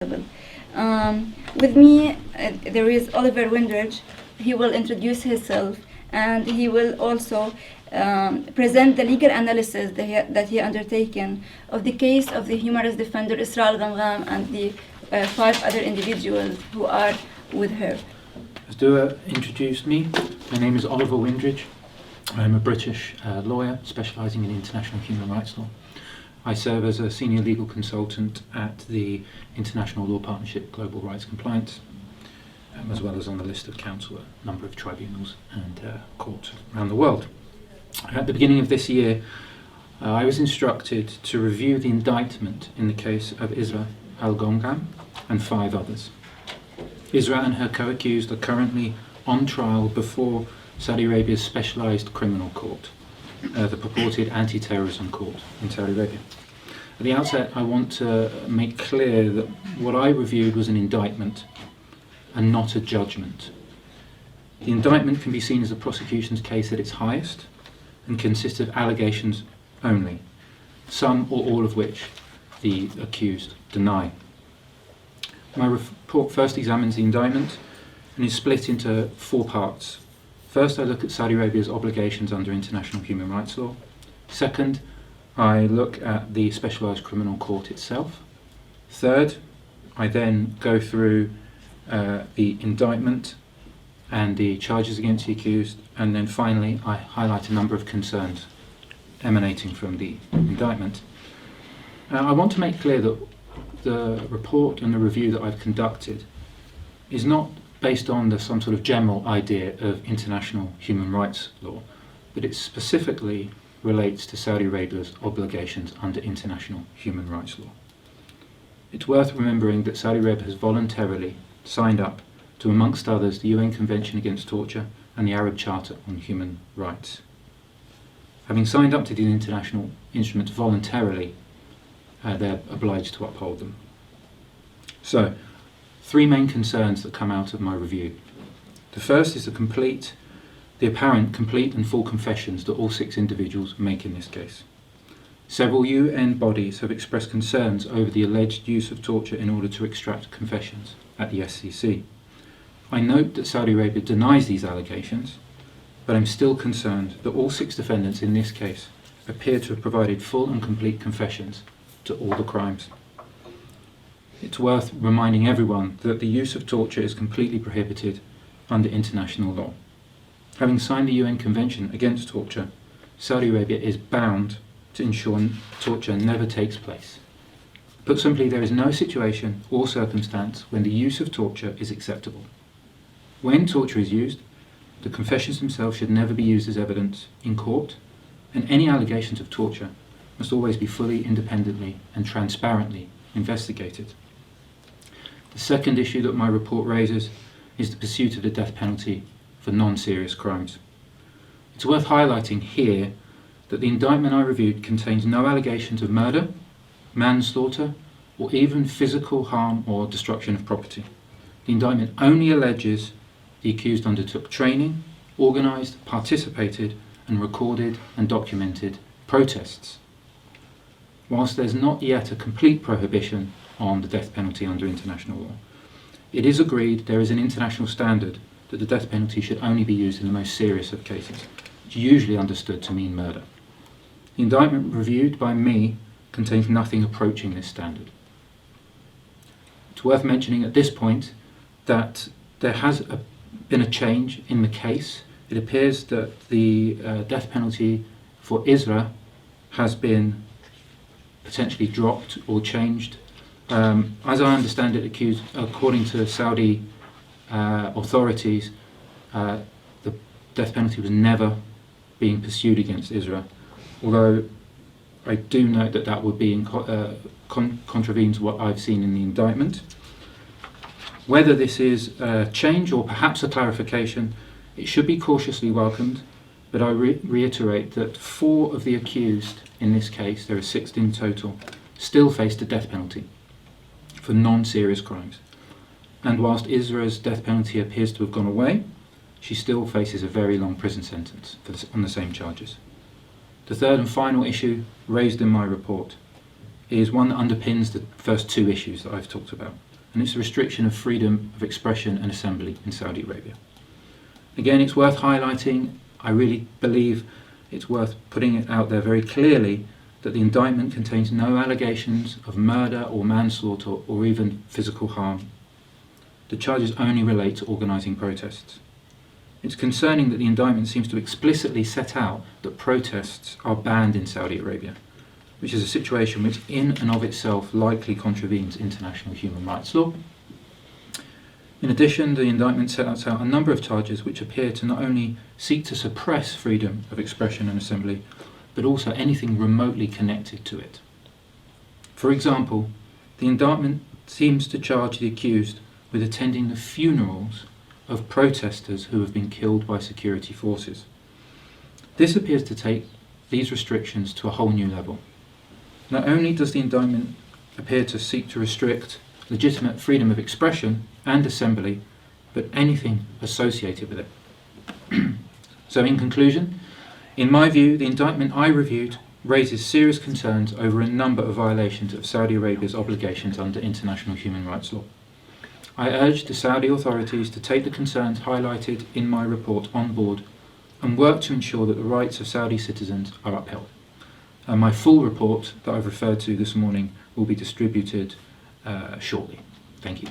With me, there is Oliver Windridge. He will introduce himself, and he will also present the legal analysis that he undertaken of the case of the human rights defender Israa al-Ghamgham and the 5 other individuals who are with her. As Dua introduced me, my name is Oliver Windridge. I'm a British lawyer specialising in international human rights law. I serve as a senior legal consultant at the International Law Partnership Global Rights Compliance, as well as on the list of counsel at a number of tribunals and courts around the world. At the beginning of this year, I was instructed to review the indictment in the case of Israa al-Ghamgham and 5 others. Israa and her co-accused are currently on trial before Saudi Arabia's specialised criminal court, the purported anti-terrorism court in Saudi Arabia. At the outset, I want to make clear that what I reviewed was an indictment and not a judgment. The indictment can be seen as the prosecution's case at its highest and consists of allegations only, some or all of which the accused deny. My report first examines the indictment and is split into 4 parts. First, I look at Saudi Arabia's obligations under international human rights law. Second, I look at the specialised criminal court itself. Third, I then go through the indictment and the charges against the accused, and then finally I highlight a number of concerns emanating from the indictment. I want to make clear that the report and the review that I've conducted is not based on some sort of general idea of international human rights law, but it specifically relates to Saudi Arabia's obligations under international human rights law. It's worth remembering that Saudi Arabia has voluntarily signed up to, amongst others, the UN Convention Against Torture and the Arab Charter on Human Rights. Having signed up to these international instruments voluntarily, they're obliged to uphold them. So, 3 main concerns that come out of my review. The first is the apparent complete and full confessions that all 6 individuals make in this case. Several UN bodies have expressed concerns over the alleged use of torture in order to extract confessions at the SCC. I note that Saudi Arabia denies these allegations, but I'm still concerned that all 6 defendants in this case appear to have provided full and complete confessions to all the crimes. It's worth reminding everyone that the use of torture is completely prohibited under international law. Having signed the UN Convention Against Torture, Saudi Arabia is bound to ensure torture never takes place. Put simply, there is no situation or circumstance when the use of torture is acceptable. When torture is used, the confessions themselves should never be used as evidence in court, and any allegations of torture must always be fully, independently and transparently investigated. The second issue that my report raises is the pursuit of the death penalty for non-serious crimes. It's worth highlighting here that the indictment I reviewed contains no allegations of murder, manslaughter, or even physical harm or destruction of property. The indictment only alleges the accused undertook training, organised, participated, and recorded and documented protests. Whilst there's not yet a complete prohibition on the death penalty under international law, it is agreed there is an international standard that the death penalty should only be used in the most serious of cases, which is usually understood to mean murder. The indictment reviewed by me contains nothing approaching this standard. It's worth mentioning at this point that there has been a change in the case. It appears that the death penalty for Israa has been potentially dropped or changed. As I understand it, according to Saudi authorities, the death penalty was never being pursued against Israa, although I do note that that would be contravenes what I've seen in the indictment. Whether this is a change or perhaps a clarification, it should be cautiously welcomed, but I reiterate that 4 of the accused in this case, there are 6 in total, still face the death penalty for non-serious crimes. And whilst Israel's death penalty appears to have gone away, she still faces a very long prison sentence on the same charges. The third and final issue raised in my report is one that underpins the first 2 issues that I've talked about. and it's the restriction of freedom of expression and assembly in Saudi Arabia. Again, it's worth highlighting, I really believe it's worth putting it out there very clearly, that the indictment contains no allegations of murder or manslaughter or even physical harm. The charges only relate to organising protests. It's concerning that the indictment seems to explicitly set out that protests are banned in Saudi Arabia, which is a situation which in and of itself likely contravenes international human rights law. In addition, the indictment sets out a number of charges which appear to not only seek to suppress freedom of expression and assembly, but also anything remotely connected to it. For example, the indictment seems to charge the accused with attending the funerals of protesters who have been killed by security forces. This appears to take these restrictions to a whole new level. Not only does the indictment appear to seek to restrict legitimate freedom of expression and assembly, but anything associated with it. So in conclusion, in my view, the indictment I reviewed raises serious concerns over a number of violations of Saudi Arabia's obligations under international human rights law. I urge the Saudi authorities to take the concerns highlighted in my report on board and work to ensure that the rights of Saudi citizens are upheld. And my full report that I've referred to this morning will be distributed shortly. Thank you.